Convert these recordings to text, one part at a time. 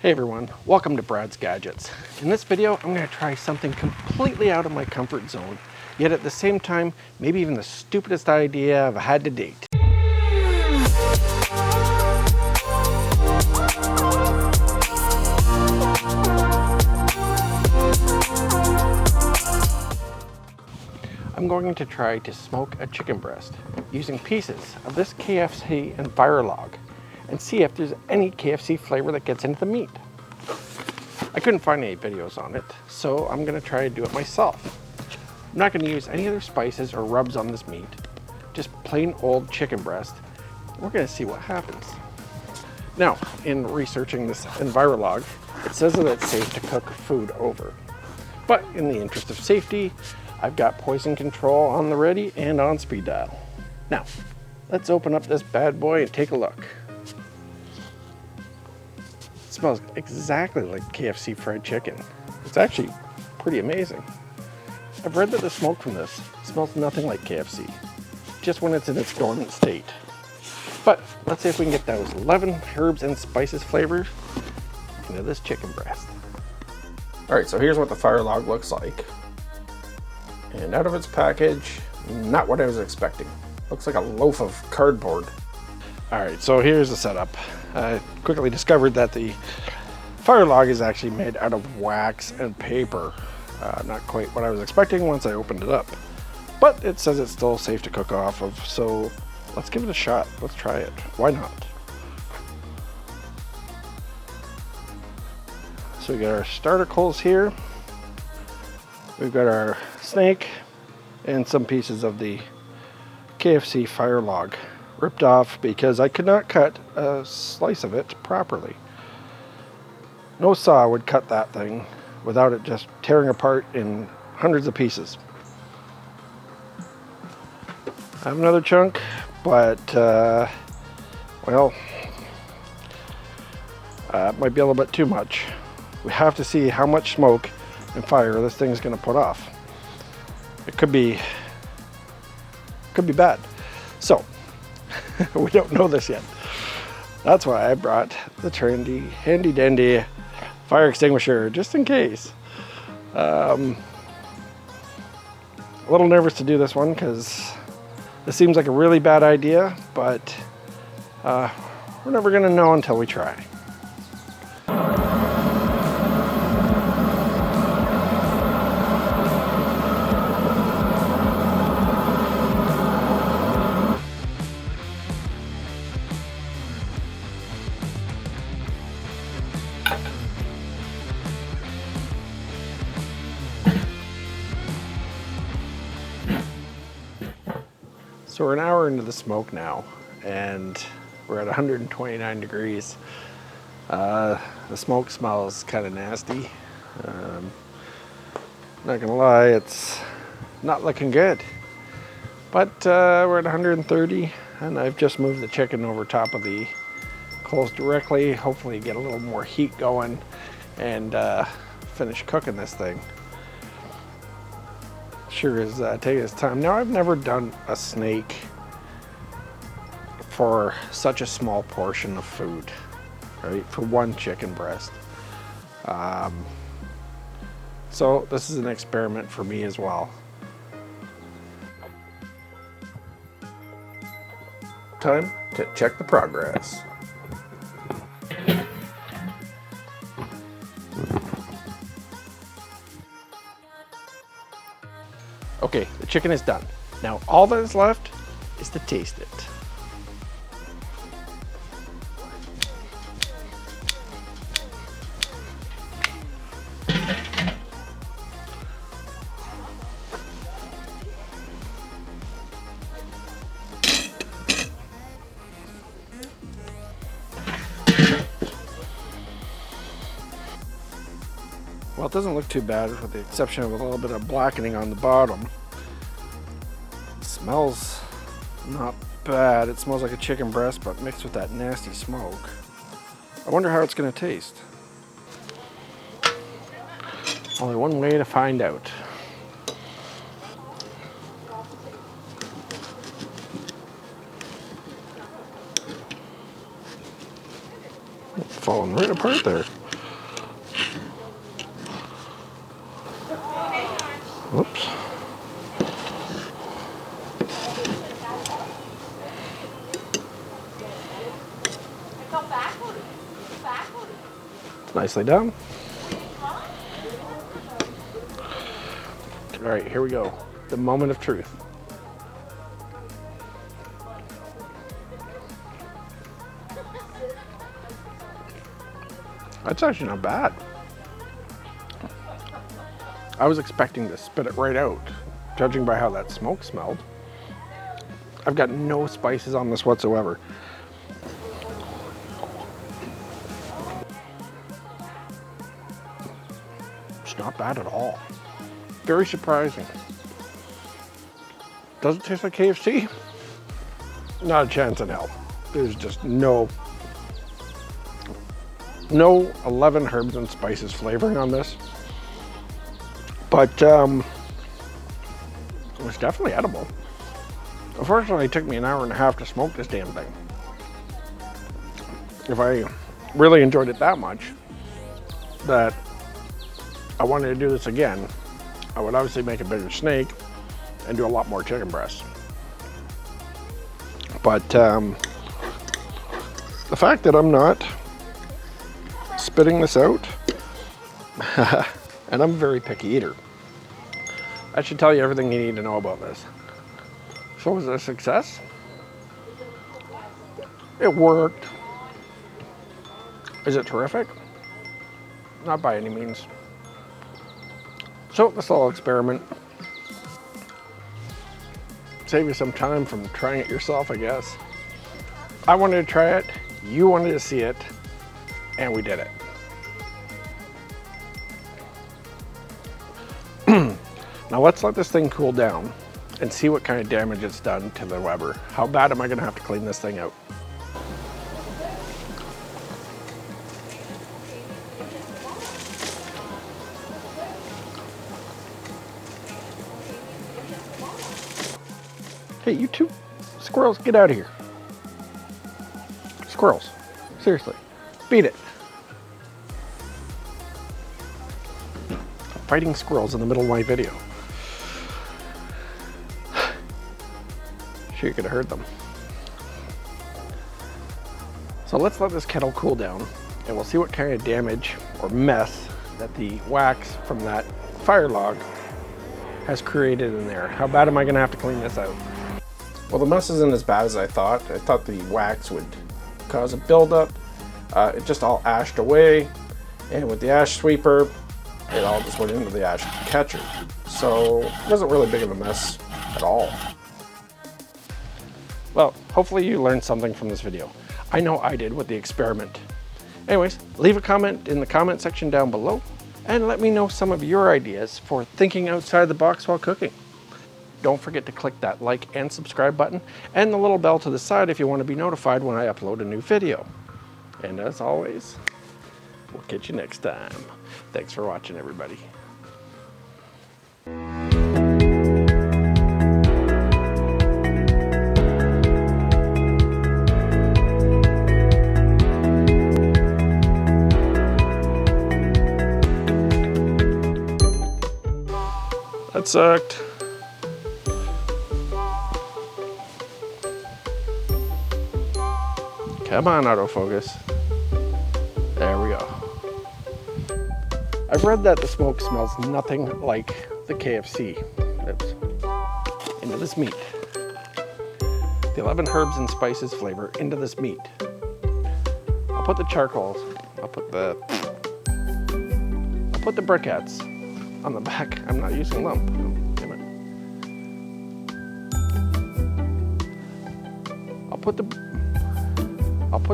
Hey everyone, welcome to Brad's Gadgets. In this video, I'm going to try something completely out of my comfort zone, yet at the same time, maybe even the stupidest idea I've had to date. I'm going to try to smoke a chicken breast using pieces of this KFC and Firelog and see if there's any KFC flavor that gets into the meat. I couldn't find any videos on it, so I'm going to try to do it myself. I'm not going to use any other spices or rubs on this meat, just plain old chicken breast. We're going to see what happens. Now, in researching this in Firelog, it says that it's safe to cook food over. But in the interest of safety, I've got poison control on the ready and on speed dial. Now, let's open up this bad boy and take a look. It smells exactly like KFC fried chicken. It's actually pretty amazing. I've read that the smoke from this smells nothing like KFC, just when it's in its dormant state. But let's see if we can get those 11 herbs and spices flavors into this chicken breast. All right, so here's what the Firelog looks like. And out of its package, not what I was expecting. Looks like a loaf of cardboard. All right, so here's the setup. I quickly discovered that the Firelog is actually made out of wax and paper. Not quite what I was expecting once I opened it up. But it says it's still safe to cook off of, so let's give it a shot. Let's try it. Why not? So we got our starter coals here. We've got our snake and some pieces of the KFC Firelog ripped off because I could not cut a slice of it properly. No saw would cut that thing without it just tearing apart in hundreds of pieces. I have another chunk, but well, it might be a little bit too much. We have to see how much smoke and fire this thing is going to put off. It could be bad. So we don't know this yet. That's why I brought the trendy, handy dandy fire extinguisher just in case. A little nervous to do this one because this seems like a really bad idea, but we're never going to know until we try. So we're an hour into the smoke now, and we're at 129 degrees. The smoke smells kind of nasty. Not gonna lie, it's not looking good. But we're at 130, and I've just moved the chicken over top of the coals directly. Hopefully get a little more heat going and finish cooking this thing. Sure is taking its time. Now, I've never done a snake for such a small portion of food, right? For one chicken breast. So this is an experiment for me as well. Time to check the progress. Okay, the chicken is done. Now all that is left is to taste it. Well, it doesn't look too bad with the exception of a little bit of blackening on the bottom. It smells not bad. It smells like a chicken breast, but mixed with that nasty smoke. I wonder how it's going to taste. Only one way to find out. falling right apart there. Whoops. It's nicely done. All right, here we go. The moment of truth. That's actually not bad. I was expecting to spit it right out, judging by how that smoke smelled. I've got no spices on this whatsoever. It's not bad at all. Very surprising. Does it taste like KFC? Not a chance in hell. There's just no 11 herbs and spices flavoring on this. But it was definitely edible. Unfortunately, it took me an hour and a half to smoke this damn thing. If I really enjoyed it that much that I wanted to do this again, I would obviously make a bigger snake and do a lot more chicken breasts. But the fact that I'm not spitting this out, and I'm a very picky eater, that should tell you everything you need to know about this. So was it a success? It worked. Is it terrific? Not by any means. So this little experiment, save you some time from trying it yourself, I guess. I wanted to try it, you wanted to see it, and we did it. Now let's let this thing cool down and see what kind of damage it's done to the Weber. How bad am I gonna have to clean this thing out? Hey, you two squirrels, get out of here. Squirrels, seriously, beat it. Fighting squirrels in the middle of my video. Sure, you could have heard them. So let's let this kettle cool down and we'll see what kind of damage or mess that the wax from that Firelog has created in there. How bad am I gonna have to clean this out? Well, the mess isn't as bad as I thought. I thought the wax would cause a buildup. It just all ashed away, and with the ash sweeper, it all just went into the ash catcher. So it wasn't really big of a mess at all. Well, hopefully you learned something from this video. I know I did with the experiment. Anyways, leave a comment in the comment section down below and let me know some of your ideas for thinking outside the box while cooking. Don't forget to click that like and subscribe button and the little bell to the side if you want to be notified when I upload a new video. And as always, we'll catch you next time. Thanks for watching, everybody. That sucked. Come on, autofocus. There we go. I've read that the smoke smells nothing like the KFC. Oops. Into this meat. The 11 herbs and spices flavor into this meat. I'll put the charcoals. I'll put the briquettes on the back. I'm not using lump. Oh, damn it. I'll put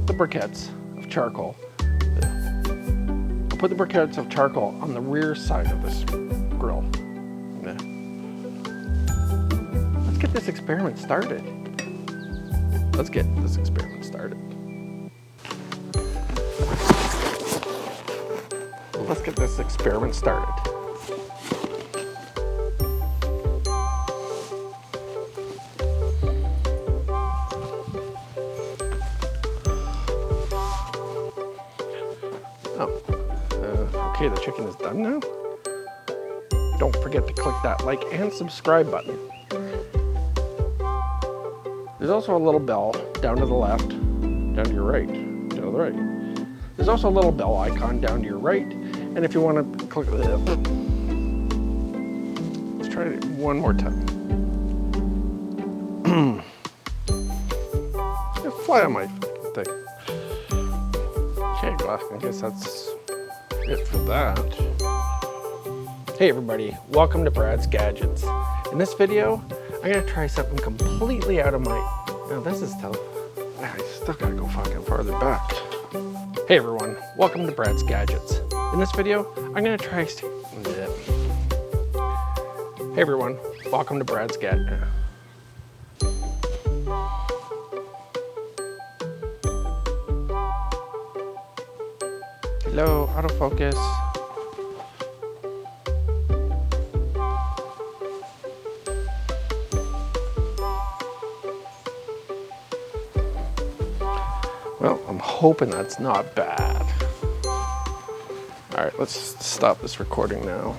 the briquettes of charcoal. I'll put the briquettes of charcoal on the rear side of this grill. Yeah. Let's get this experiment started. Let's get this experiment started. Let's get this experiment started. Oh, okay, the chicken is done now. Don't forget to click that like and subscribe button. There's also a little bell down to the left, down to your right, down to the right. There's also a little bell icon down to your right, and if you want to click it, let's try it one more time. Fly on my thing. Okay, well, I guess that's it for that. Hey everybody, welcome to Brad's Gadgets. In this video, I'm gonna try something completely out of my, now this is tough. I still gotta go fucking farther back. Hey everyone, welcome to Brad's Gadgets. In this video, I'm gonna try, hey everyone, welcome to Brad's Gadgets. Hello, autofocus. Well, I'm hoping that's not bad. All right, let's stop this recording now.